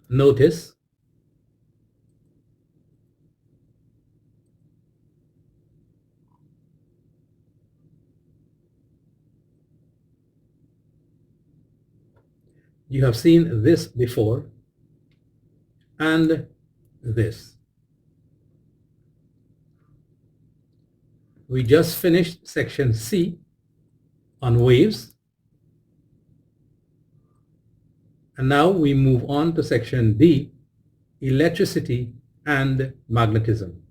notice you have seen this before and this. We just finished section C on waves, and now we move on to section D, electricity and magnetism.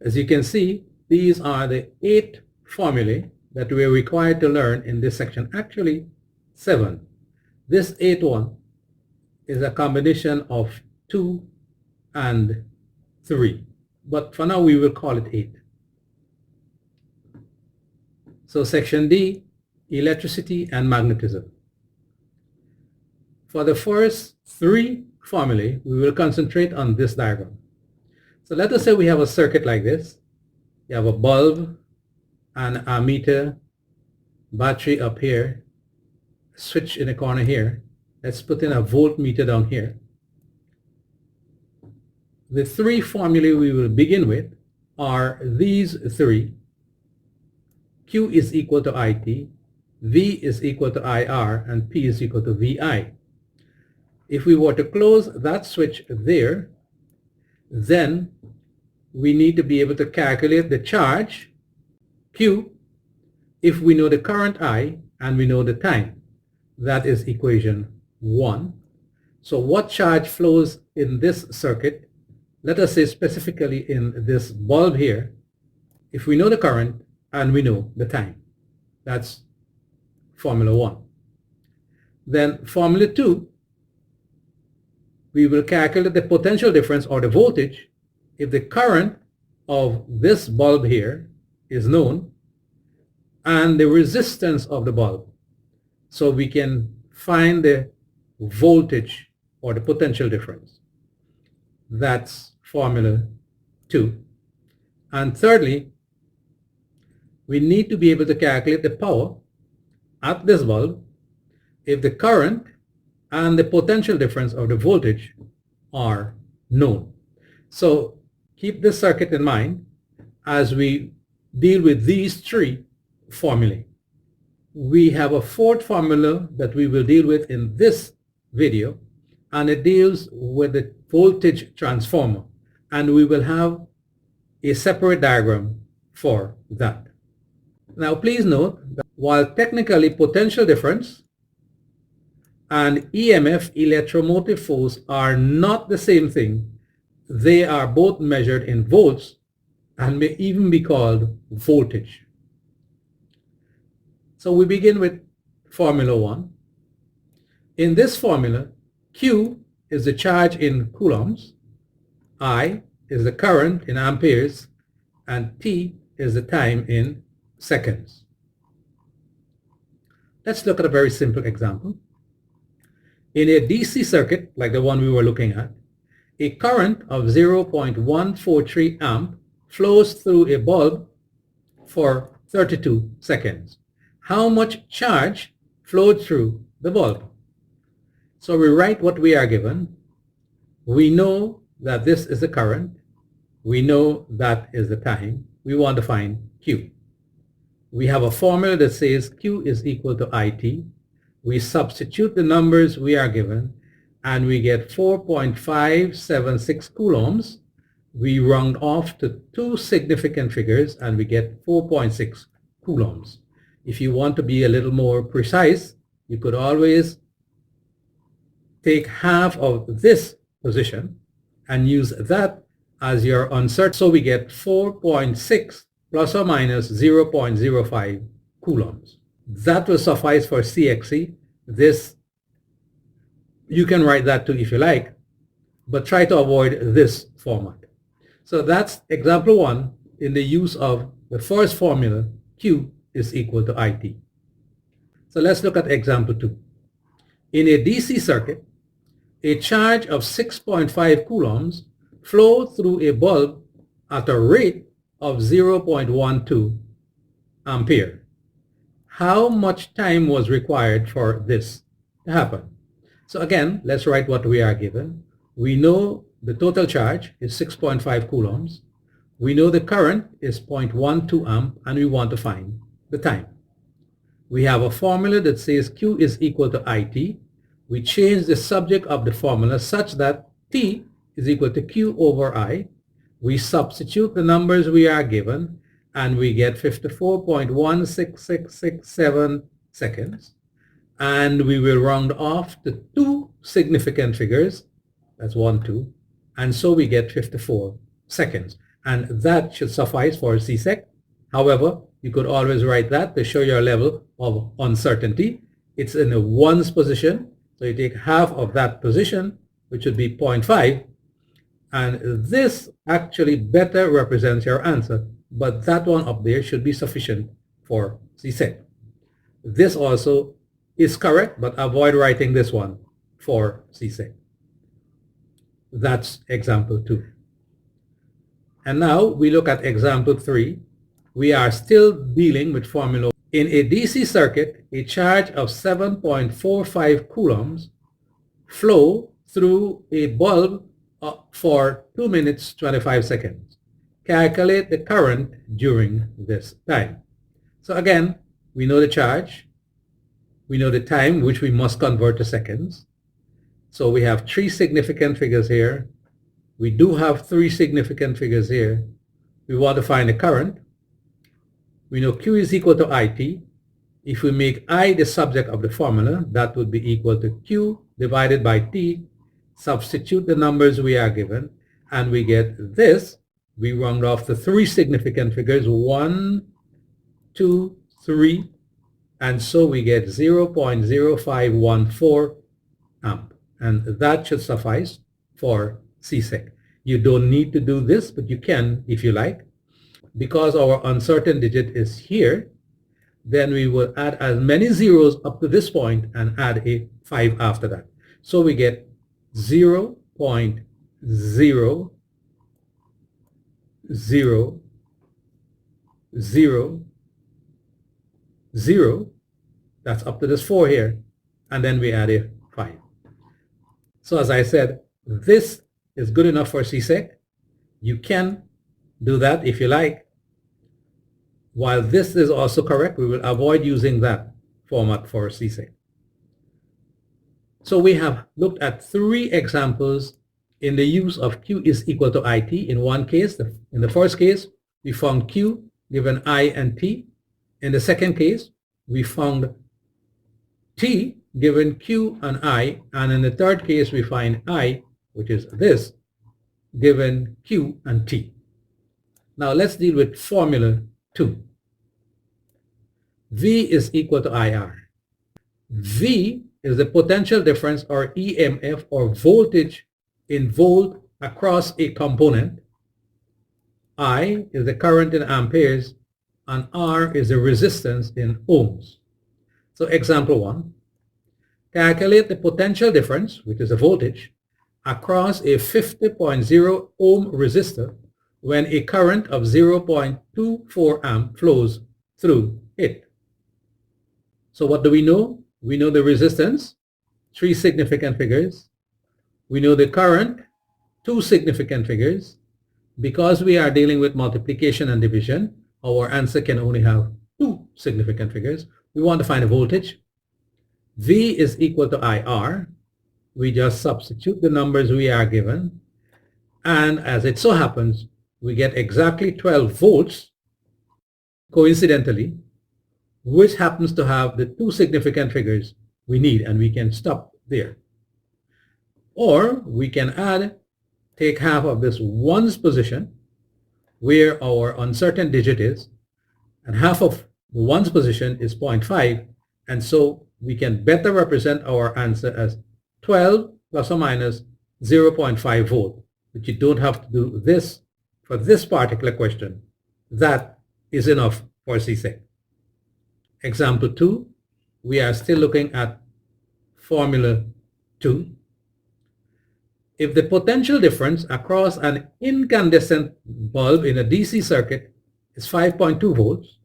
As you can see, these are the 8 formulae that we are required to learn in this section. Actually 7. This 8th one is a combination of 2 and 3, but for now we will call it 8. So section D, electricity and magnetism. For the first 3 formulae, we will concentrate on this diagram. So let us say we have a circuit like this. You have a bulb, an ammeter, battery up here, switch in the corner here. Let's put in a voltmeter down here. The 3 formulae we will begin with are these 3. Q is equal to IT, V is equal to IR, and P is equal to VI. If we were to close that switch there, then we need to be able to calculate the charge, Q, if we know the current I and we know the time. That is equation 1. So what charge flows in this circuit? Let us say specifically in this bulb here, if we know the current and we know the time. That's formula 1. Then formula 2, we will calculate the potential difference or the voltage if the current of this bulb here is known and the resistance of the bulb. So we can find the voltage or the potential difference. That's formula 2. And thirdly, we need to be able to calculate the power at this bulb if the current and the potential difference of the voltage are known. So keep this circuit in mind as we deal with these 3 formulae. We have a 4th formula that we will deal with in this video, and it deals with the voltage transformer, and we will have a separate diagram for that. Now please note that while technically potential difference and EMF, electromotive force, are not the same thing, they are both measured in volts and may even be called voltage. So we begin with formula 1. In this formula, Q is the charge in coulombs, I is the current in amperes, and T is the time in seconds. Let's look at a very simple example. In a DC circuit, like the one we were looking at, a current of 0.143 amp flows through a bulb for 32 seconds. How much charge flowed through the bulb? So we write what we are given. We know that this is the current. We know that is the time. We want to find Q. We have a formula that says Q is equal to IT. We substitute the numbers we are given and we get 4.576 coulombs. We round off to 2 significant figures and we get 4.6 coulombs. If you want to be a little more precise, you could always take half of this position and use that as your uncertain. So we get 4.6 plus or minus 0.05 coulombs. That will suffice for CXC. This, you can write that too if you like, but try to avoid this format. So that's example 1 in the use of the first formula, Q is equal to IT. So let's look at example 2. In a DC circuit, a charge of 6.5 coulombs flows through a bulb at a rate of 0.12 ampere. How much time was required for this? to happen. So again, let's write what we are given. We know the total charge is 6.5 coulombs. We know the current is 0.12 amp, and we want to find the time. We have a formula that says Q is equal to IT. We change the subject of the formula such that T is equal to Q over I. We substitute the numbers we are given, and we get 54.16667 seconds. And we will round off to two significant figures. That's 1, 2. And so we get 54 seconds. And that should suffice for CSEC. However, you could always write that to show your level of uncertainty. It's in a ones position. So you take half of that position, which would be 0.5. And this actually better represents your answer. But that one up there should be sufficient for CSEC. This also is correct, but avoid writing this one for CSEC. That's example 2. And now we look at example 3. We are still dealing with formula. In a DC circuit, a charge of 7.45 coulombs flow through a bulb for 2 minutes 25 seconds. Calculate the current during this time. So again, we know the charge. We know the time, which we must convert to seconds. So we have 3 significant figures here. We do have 3 significant figures here. We want to find the current. We know Q is equal to IT. If we make I the subject of the formula, that would be equal to Q divided by T. Substitute the numbers we are given, and we get this. We round off the 3 significant figures, 1, 2, 3, and so we get 0.0514 amp. And that should suffice for CSEC. You don't need to do this, but you can if you like. Because our uncertain digit is here, then we will add as many zeros up to this point and add a 5 after that. So we get 0.0000. That's up to this 4 here, and then we add a 5. So as I said, this is good enough for CSEC. You can do that if you like. While this is also correct, we will avoid using that format for CSEC. So we have looked at 3 examples in the use of Q is equal to IT. In one case, in the first case, we found Q given I and T. In the second case, we found T given Q and I. And in the third case, we find I, which is this, given Q and T. Now let's deal with formula 2. V is equal to IR. V is the potential difference, or EMF, or voltage in volt across a component. I is the current in amperes, and R is the resistance in ohms. So example 1, calculate the potential difference, which is a voltage, across a 50.0 ohm resistor when a current of 0.24 amp flows through it. So what do we know? We know the resistance, 3 significant figures. We know the current, 2 significant figures. Because we are dealing with multiplication and division, our answer can only have 2 significant figures. We want to find a voltage. V is equal to IR. We just substitute the numbers we are given. And as it so happens, we get exactly 12 volts, coincidentally, which happens to have the 2 significant figures we need, and we can stop there. Or we can take half of this ones position, where our uncertain digit is, and half of the ones position is 0.5, and so we can better represent our answer as 12 plus or minus 0.5 volt. But you don't have to do this for this particular question. That is enough for CSEC. Example 2, we are still looking at formula 2. If the potential difference across an incandescent bulb in a DC circuit is 5.2 volts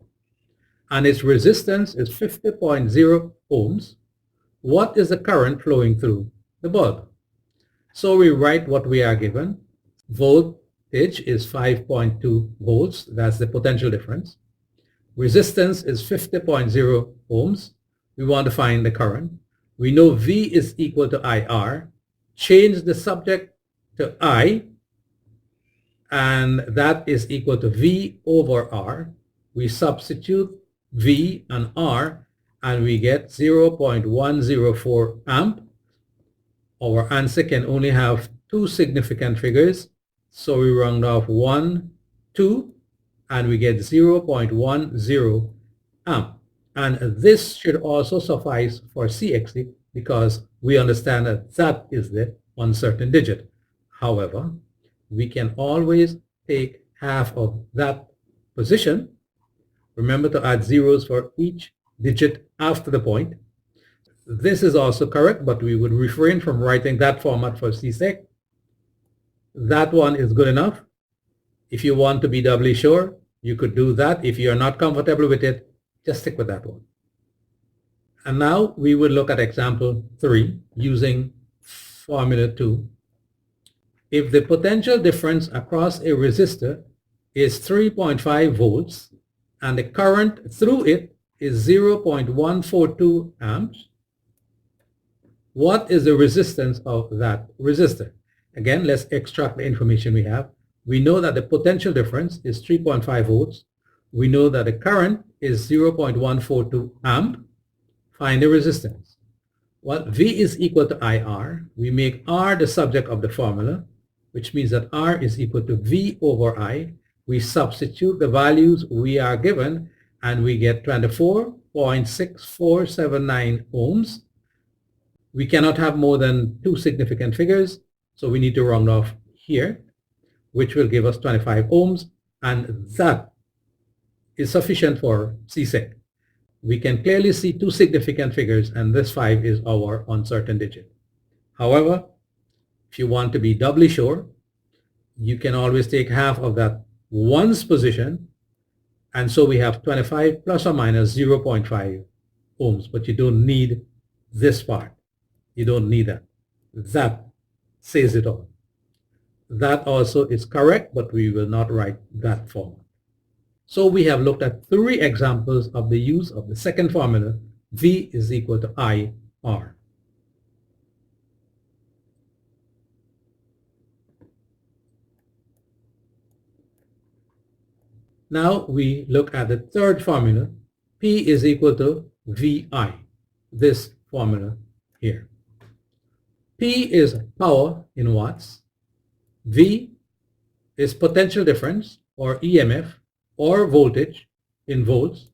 and its resistance is 50.0 ohms, what is the current flowing through the bulb? So we write what we are given. Voltage is 5.2 volts. That's the potential difference. Resistance is 50.0 ohms. We want to find the current. We know V is equal to IR. Change the subject to I, and that is equal to V over R. We substitute V and R, and we get 0.104 amp. Our answer can only have two significant figures, so we round off 1, 2, and we get 0.10 amp. And this should also suffice for CXC because we understand that that is the uncertain digit. However, we can always take half of that position. Remember to add zeros for each digit after the point. This is also correct, but we would refrain from writing that format for CSEC. That one is good enough. If you want to be doubly sure, you could do that. If you're not comfortable with it, just stick with that one. And now we will look at example 3 using formula 2. If the potential difference across a resistor is 3.5 volts and the current through it is 0.142 amps, what is the resistance of that resistor? Again, let's extract the information we have. We know that the potential difference is 3.5 volts. We know that the current is 0.142 amp. Find the resistance. Well, V is equal to IR. We make R the subject of the formula, which means that R is equal to V over I. We substitute the values we are given, and we get 24.6479 ohms. We cannot have more than two significant figures, so we need to round off here, which will give us 25 ohms, and that is sufficient for CSEC. We can clearly see two significant figures, and this 5 is our uncertain digit. However, if you want to be doubly sure, you can always take half of that ones position, and so we have 25 plus or minus 0.5 ohms, but you don't need this part. You don't need that. That says it all. That also is correct, but we will not write that format. So we have looked at 3 examples of the use of the second formula, V is equal to IR. Now we look at the third formula, P is equal to VI, this formula here. P is power in watts, V is potential difference or EMF or voltage in volts,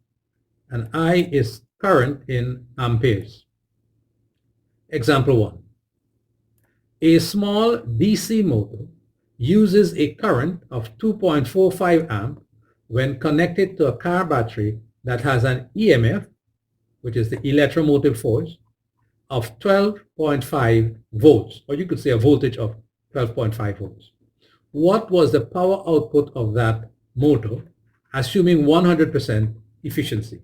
and I is current in amperes. Example 1. A small DC motor uses a current of 2.45 amp when connected to a car battery that has an EMF, which is the electromotive force, of 12.5 volts, or you could say a voltage of 12.5 volts. What was the power output of that motor, assuming 100% efficiency?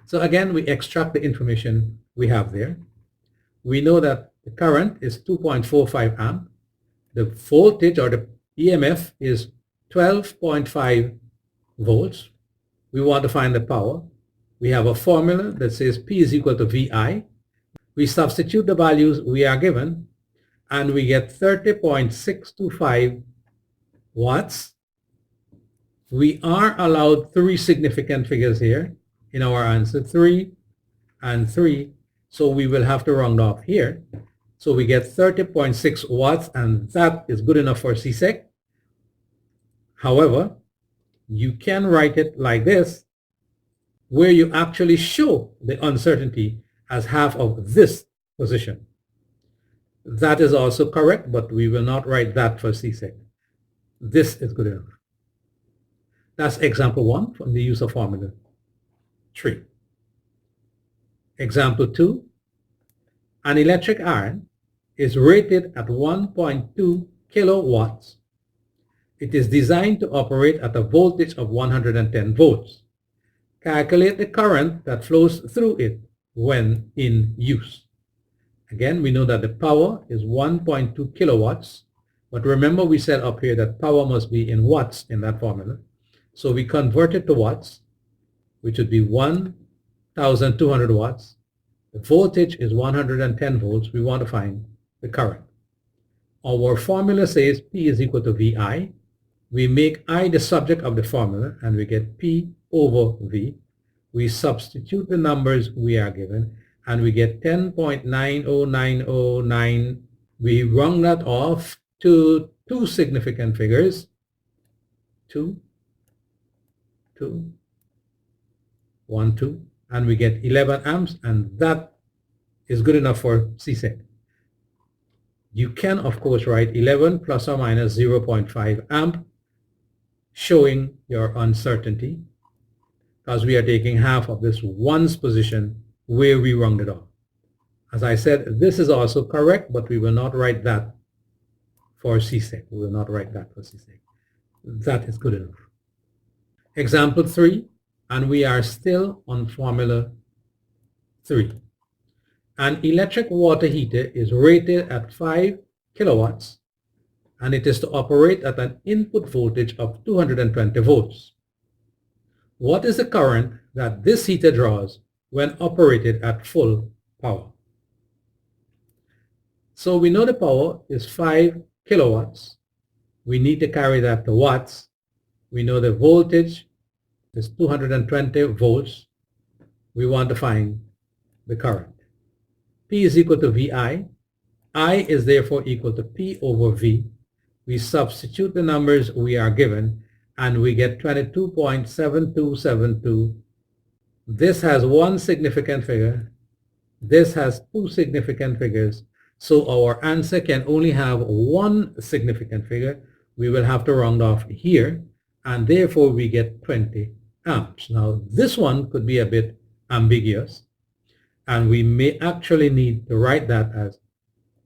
So again, we extract the information we have there. We know that the current is 2.45 amp. The voltage or the EMF is 12.5 volts. We want to find the power. We have a formula that says P is equal to VI. We substitute the values we are given, and we get 30.625 watts. We are allowed 3 significant figures here in our answer, 3 and 3. So we will have to round off here. So we get 30.6 watts, and that is good enough for CSEC. However, you can write it like this, where you actually show the uncertainty as half of this position. That is also correct, but we will not write that for CSEC. This is good enough. That's example 1 from the use of formula 3. Example 2, an electric iron is rated at 1.2 kilowatts. It is designed to operate at a voltage of 110 volts. Calculate the current that flows through it when in use. Again, we know that the power is 1.2 kilowatts, but remember we said up here that power must be in watts in that formula. So we convert it to watts, which would be 1,200 watts. The voltage is 110 volts. We want to find the current. Our formula says P is equal to VI. We make I the subject of the formula and we get P over V. We substitute the numbers we are given and we get 10.90909. We round that off to two significant figures, 2, 2, 1, 2, and we get 11 amps, and that is good enough for CSEC. You can, of course, write 11 plus or minus 0.5 amp, showing your uncertainty, because we are taking half of this ones position where we rounded off. As I said, this is also correct, but we will not write that for CSEC. We will not write that for CSEC. That is good enough. Example 3, and we are still on formula 3. An electric water heater is rated at 5 kilowatts and it is to operate at an input voltage of 220 volts. What is the current that this heater draws when operated at full power? So we know the power is 5 kilowatts. We need to carry that to watts. We know the voltage is 220 volts. We want to find the current. P is equal to VI. I is therefore equal to P over V. We substitute the numbers we are given and we get 22.7272. This has one significant figure. This has two significant figures. So our answer can only have one significant figure. We will have to round off here, and therefore we get 20 amps. Now this one could be a bit ambiguous, and we may actually need to write that as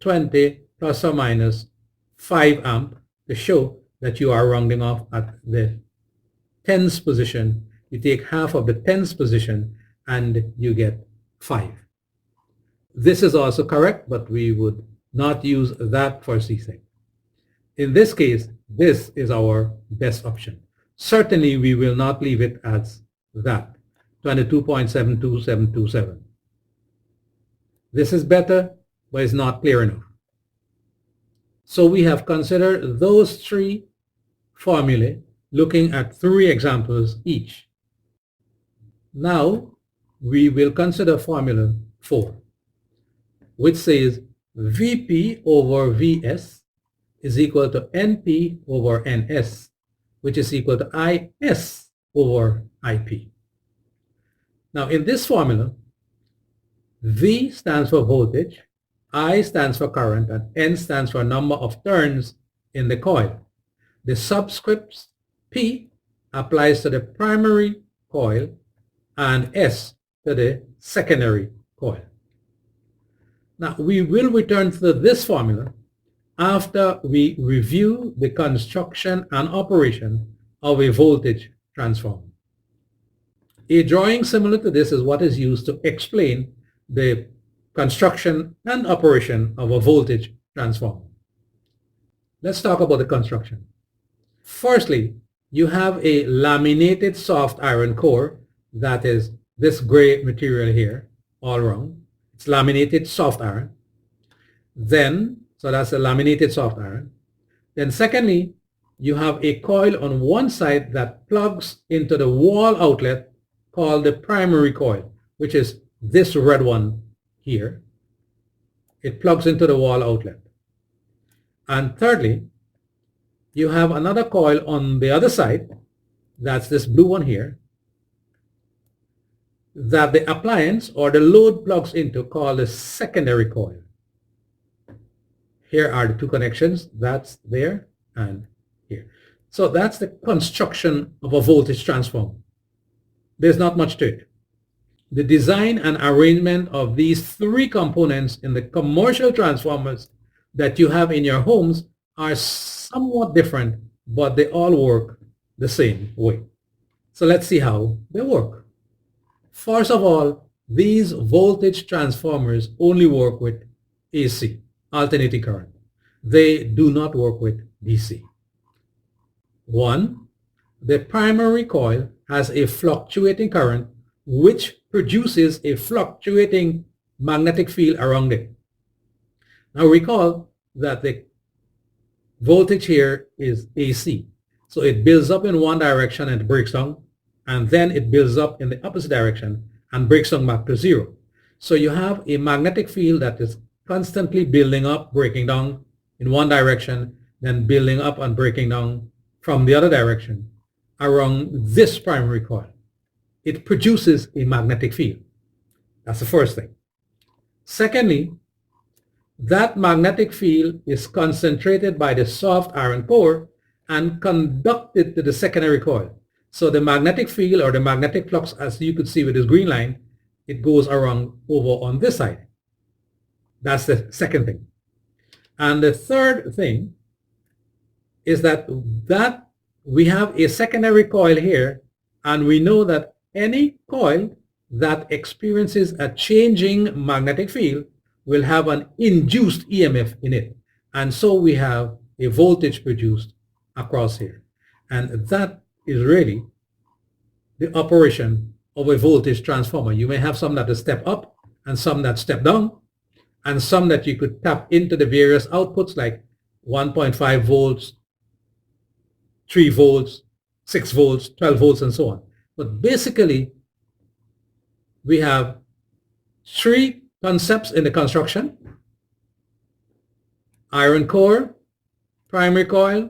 20 plus or minus 5 amp to show that you are rounding off at the tens position. You take half of the tens position and you get 5. This is also correct, but we would not use that for CSEC. In this case, this is our best option. Certainly, we will not leave it as that, 22.72727. This is better, but it's not clear enough. So we have considered those 3 formulae, looking at 3 examples each. Now, we will consider formula 4, which says Vp over Vs is equal to Np over Ns, which is equal to Is over Ip. Now, in this formula, V stands for voltage, I stands for current, and N stands for number of turns in the coil. The subscript P applies to the primary coil and S to the secondary coil. Now, we will return to this formula after we review the construction and operation of a voltage transformer. A drawing similar to this is what is used to explain the construction and operation of a voltage transformer. Let's talk about the construction. Firstly, you have a laminated soft iron core, that is this gray material here all around. It's laminated soft iron. Then, so that's a laminated soft iron. Then secondly, you have a coil on one side that plugs into the wall outlet called the primary coil, which is this red one here. It plugs into the wall outlet. And thirdly, you have another coil on the other side, that's this blue one here, that the appliance or the load plugs into, called the secondary coil. Here are the 2 connections, that's there and here. So that's the construction of a voltage transformer. There's not much to it. The design and arrangement of these 3 components in the commercial transformers that you have in your homes are somewhat different, but they all work the same way. So let's see how they work. First of all, these voltage transformers only work with AC, alternating current. They do not work with DC. One, the primary coil has a fluctuating current which produces a fluctuating magnetic field around it. Now recall that the voltage here is AC. So it builds up in one direction and breaks down, and then it builds up in the opposite direction and breaks down back to zero. So you have a magnetic field that is constantly building up, breaking down in one direction, then building up and breaking down from the other direction around this primary coil. It produces a magnetic field. That's the first thing. Secondly, that magnetic field is concentrated by the soft iron core and conducted to the secondary coil. So the magnetic field or the magnetic flux, as you could see with this green line, it goes around over on this side. That's the second thing. And the third thing is that we have a secondary coil here, and we know that any coil that experiences a changing magnetic field will have an induced EMF in it. And so we have a voltage produced across here. And that is really the operation of a voltage transformer. You may have some that step up and some that step down, and some that you could tap into the various outputs like 1.5 volts, 3 volts, 6 volts, 12 volts, and so on. But basically, we have three concepts in the construction: iron core, primary coil,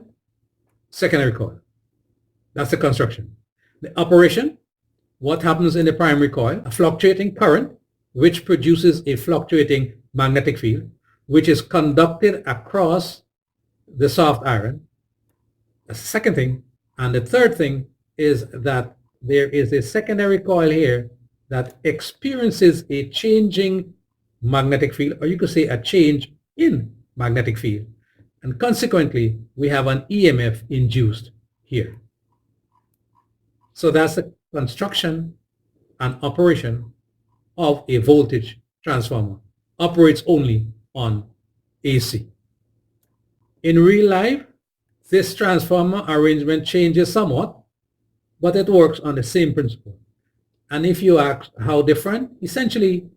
secondary coil. That's the construction. The operation: what happens in the primary coil? A fluctuating current which produces a fluctuating magnetic field which is conducted across the soft iron. That's the second thing. And the third thing is that there is a secondary coil here that experiences a changing magnetic field, or you could say a change in magnetic field. And consequently, we have an EMF induced here. So that's the construction and operation of a voltage transformer. Operates only on AC. In real life, this transformer arrangement changes somewhat, but it works on the same principle. And if you ask how different, essentially,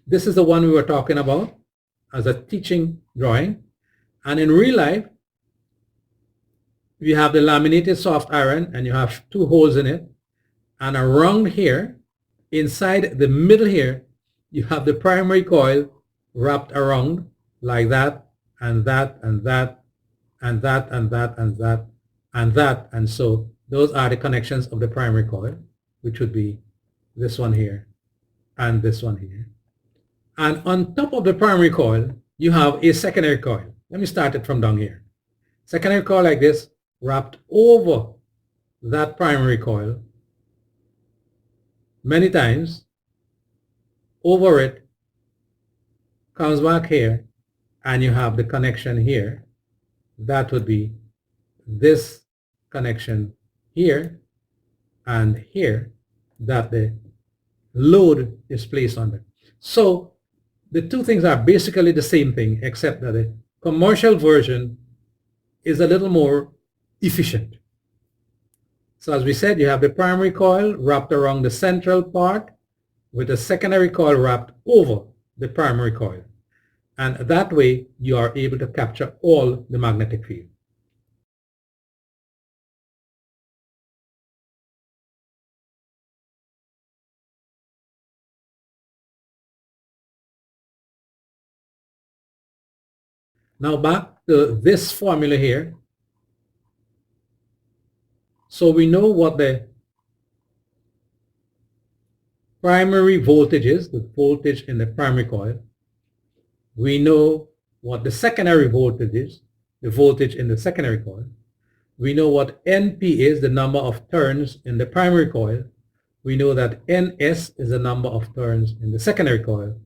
this is the one we were talking about as a teaching drawing. And in real life, you have the laminated soft iron and you have two holes in it. And around here, inside the middle here, you have the primary coil wrapped around like that, and that, and that, and that, and that, and that, and that. And so those are the connections of the primary coil, which would be this one here and this one here. And on top of the primary coil, you have a secondary coil. Let me start it from down here. Secondary coil like this, wrapped over that primary coil many times. Over it, comes back here, and you have the connection here. That would be this connection here and here that the load is placed on it. So the two things are basically the same thing, except that the commercial version is a little more efficient. So as we said, you have the primary coil wrapped around the central part with the secondary coil wrapped over the primary coil. And that way you are able to capture all the magnetic field. Now back to this formula here. So we know what the primary voltage is, the voltage in the primary coil. We know what the secondary voltage is, the voltage in the secondary coil. We know what NP is, the number of turns in the primary coil. We know that NS is the number of turns in the secondary coil.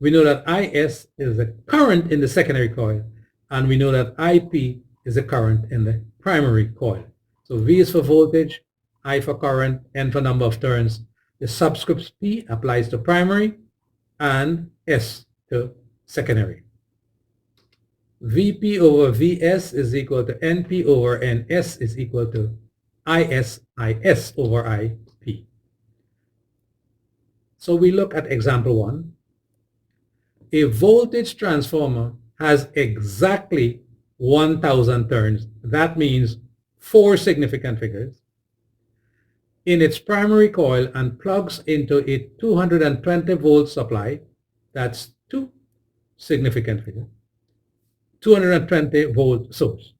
We know that IS is the current in the secondary coil. And we know that IP is the current in the primary coil. So V is for voltage, I for current, N for number of turns. The subscript P applies to primary and S to secondary. Vp over Vs is equal to Np over Ns is equal to Is over Ip. So we look at example 1. A voltage transformer has exactly 1000 turns. That means 4 significant figures in its primary coil and plugs into a 220 volt supply. That's 2 significant figures. 220 volt source.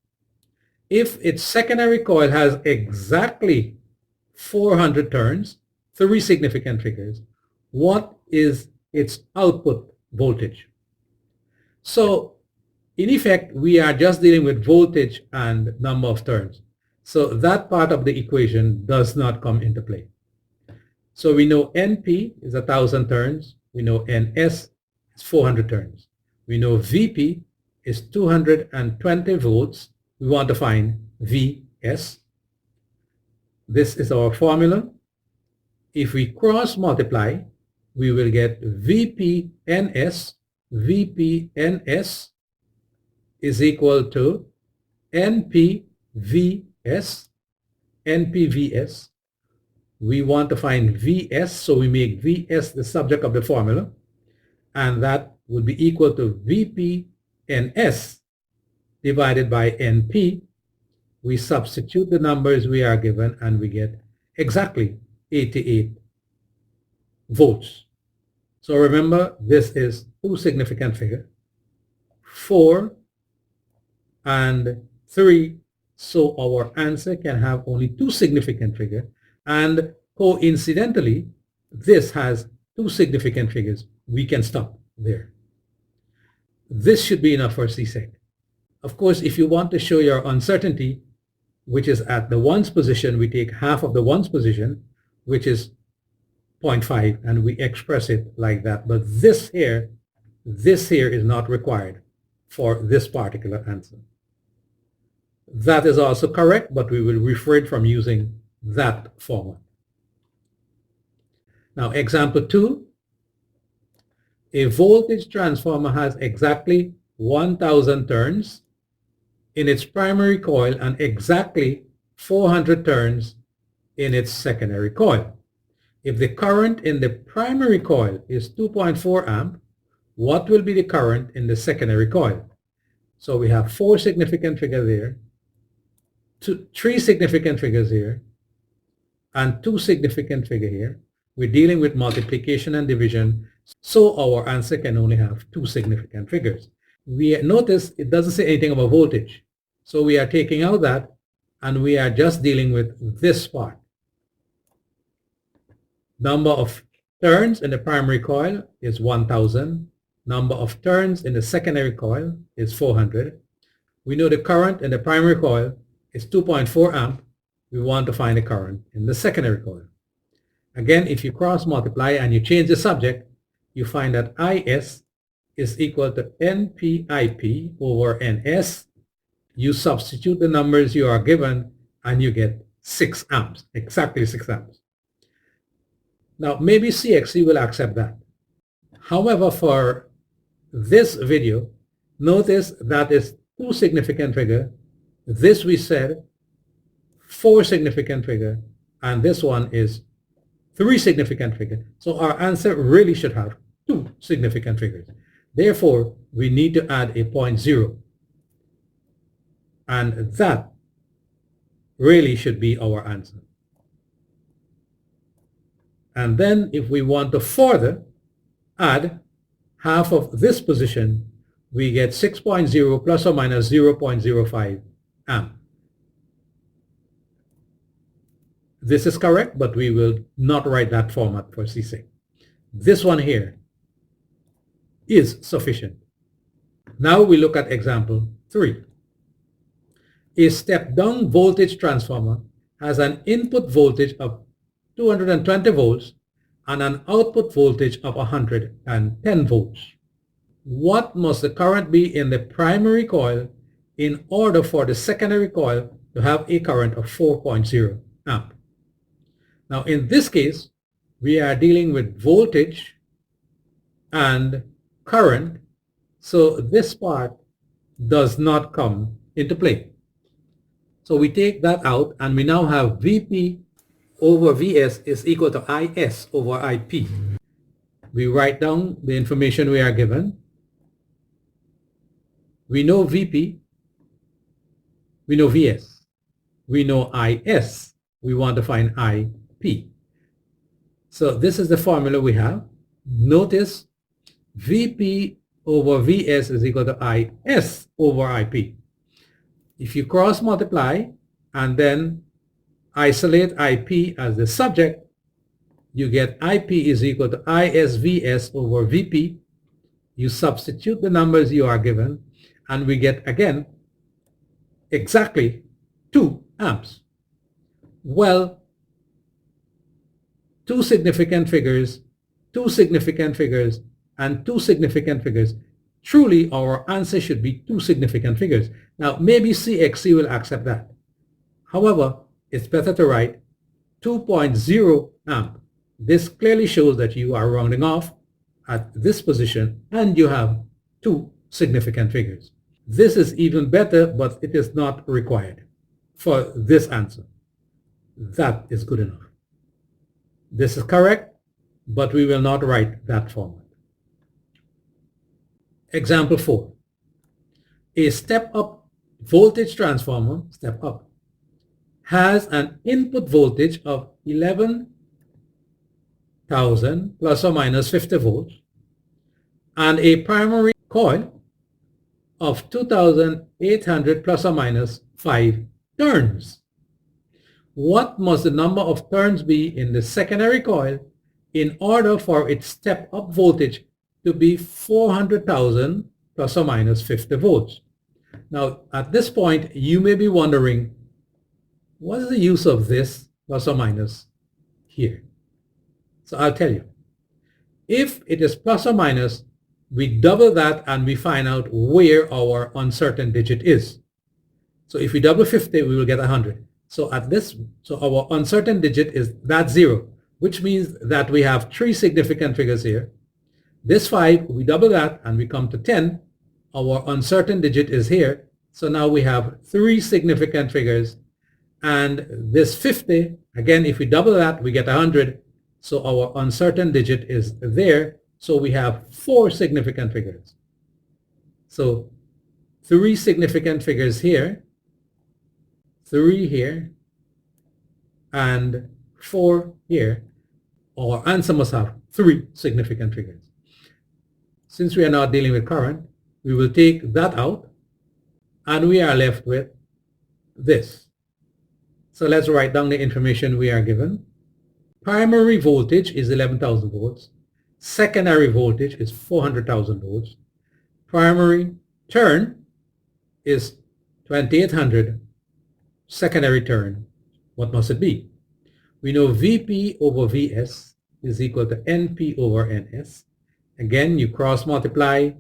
If its secondary coil has exactly 400 turns, 3 significant figures, what is its output voltage? So in effect, we are just dealing with voltage and number of turns. So that part of the equation does not come into play. So we know Np is 1000 turns. We know Ns is 400 turns. We know Vp is 220 volts. We want to find Vs. This is our formula. If we cross multiply, we will get VPNS. VPNS is equal to NPVS. NPVS. We want to find Vs, so we make Vs the subject of the formula, and that would be equal to VPNS divided by NP. We substitute the numbers we are given and we get exactly 88 volts. So remember, this is 2 significant figures, 4 and 3. So our answer can have only 2 significant figures, and coincidentally, this has 2 significant figures. We can stop there. This should be enough for CSEC. Of course, if you want to show your uncertainty, which is at the ones position, we take half of the ones position, which is 0.5, and we express it like that. But this here is not required for this particular answer. That is also correct, but we will refrain from using that format. Now, example 2. A voltage transformer has exactly 1000 turns in its primary coil and exactly 400 turns in its secondary coil. If the current in the primary coil is 2.4 amp, what will be the current in the secondary coil? So we have 4 significant figures there, 3 significant figures here, and 2 significant figures here. We're dealing with multiplication and division, so our answer can only have 2 significant figures. We notice it doesn't say anything about voltage. So we are taking out that, and we are just dealing with this part. Number of turns in the primary coil is 1000. Number of turns in the secondary coil is 400. We know the current in the primary coil is 2.4 amp. We want to find the current in the secondary coil. Again, if you cross multiply and you change the subject, you find that Is is equal to NPIP over Ns. You substitute the numbers you are given and you get 6 amps, exactly 6 amps. Now, maybe CXC will accept that. However, for this video, notice that is 2 significant figures. This we said 4 significant figures, and this one is 3 significant figures. So our answer really should have 2 significant figures. Therefore, we need to add a 0.0. And that really should be our answer. And then if we want to further add half of this position, we get 6.0 plus or minus 0.05 amp. This is correct, but we will not write that format for CSEC. This one here is sufficient. Now we look at example 3. A step-down voltage transformer has an input voltage of 220 volts and an output voltage of 110 volts. What must the current be in the primary coil in order for the secondary coil to have a current of 4.0 amp? Now in this case, we are dealing with voltage and current, so this part does not come into play. So we take that out and we now have Vp over Vs is equal to Is over Ip. We write down the information we are given. We know Vp, we know Vs, we know Is, we want to find Ip. So this is the formula we have. Notice Vp over Vs is equal to Is over Ip. If you cross multiply and then isolate Ip as the subject, you get Ip is equal to Isvs over Vp. You substitute the numbers you are given and we get again exactly 2 amps. Well, two significant figures, and two significant figures. Truly, our answer should be two significant figures. Now, maybe CXC will accept that. However, it's better to write 2.0 amp. This clearly shows that you are rounding off at this position and you have two significant figures. This is even better, but it is not required for this answer. That is good enough. This is correct, but we will not write that format. Example 4. A step-up voltage transformer, step up, has an input voltage of 11,000 plus or minus 50 volts and a primary coil of 2,800 plus or minus 5 turns. What must the number of turns be in the secondary coil in order for its step-up voltage to be 400,000 plus or minus 50 volts? Now, at this point, you may be wondering, what is the use of this plus or minus here? So I'll tell you. If it is plus or minus, we double that and we find out where our uncertain digit is. So if we double 50, we will get 100. So our uncertain digit is that 0, which means that we have 3 significant figures here. This 5, we double that and we come to 10. Our uncertain digit is here. So now we have 3 significant figures. And this 50, again, if we double that, we get 100. So our uncertain digit is there. So we have 4 significant figures. So 3 significant figures here, 3 here, and 4 here. Our answer must have 3 significant figures. Since we are not dealing with current, we will take that out and we are left with this. So let's write down the information we are given. Primary voltage is 11,000 volts. Secondary voltage is 400,000 volts. Primary turn is 2,800. Secondary turn, what must it be? We know Vp over Vs is equal to Np over Ns. Again, you cross multiply,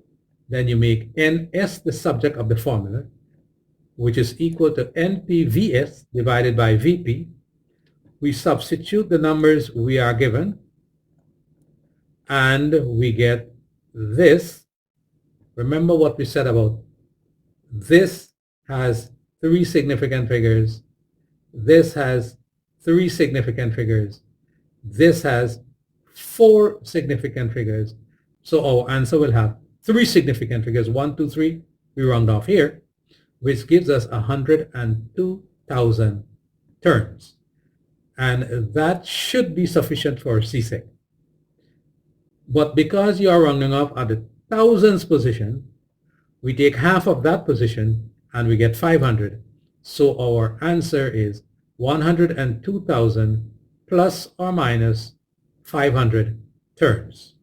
then you make Ns the subject of the formula, which is equal to NpVs divided by Vp. We substitute the numbers we are given, and we get this. Remember what we said about this has 3 significant figures. This has 3 significant figures. This has 4 significant figures. So our answer will have 3 significant figures. 1, 2, 3. We round off here, which gives us 102,000 turns. And that should be sufficient for CSEC. But because you are rounding off at the thousands position, we take half of that position and we get 500. So our answer is 102,000 plus or minus 500 turns.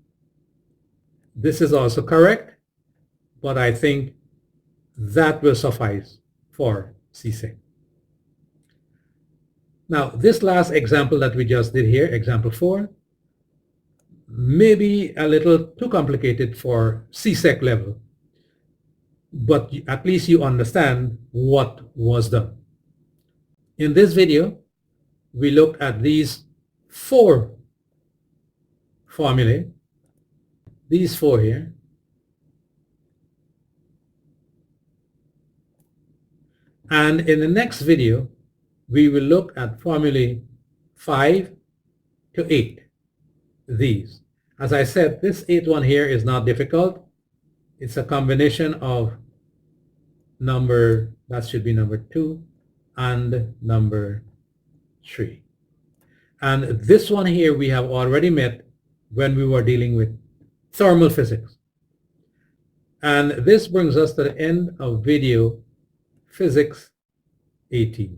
This is also correct, but I think that will suffice for CSEC. Now, this last example that we just did here, example 4, may be a little too complicated for CSEC level, but at least you understand what was done. In this video, we looked at these 4 formulae, these 4 here, And in the next video, we will look at formulae 5 to 8, these. As I said, this 8th one here is not difficult. It's a combination of number, that should be number 2, and number 3. And this one here we have already met when we were dealing with thermal physics. And this brings us to the end of video physics 18.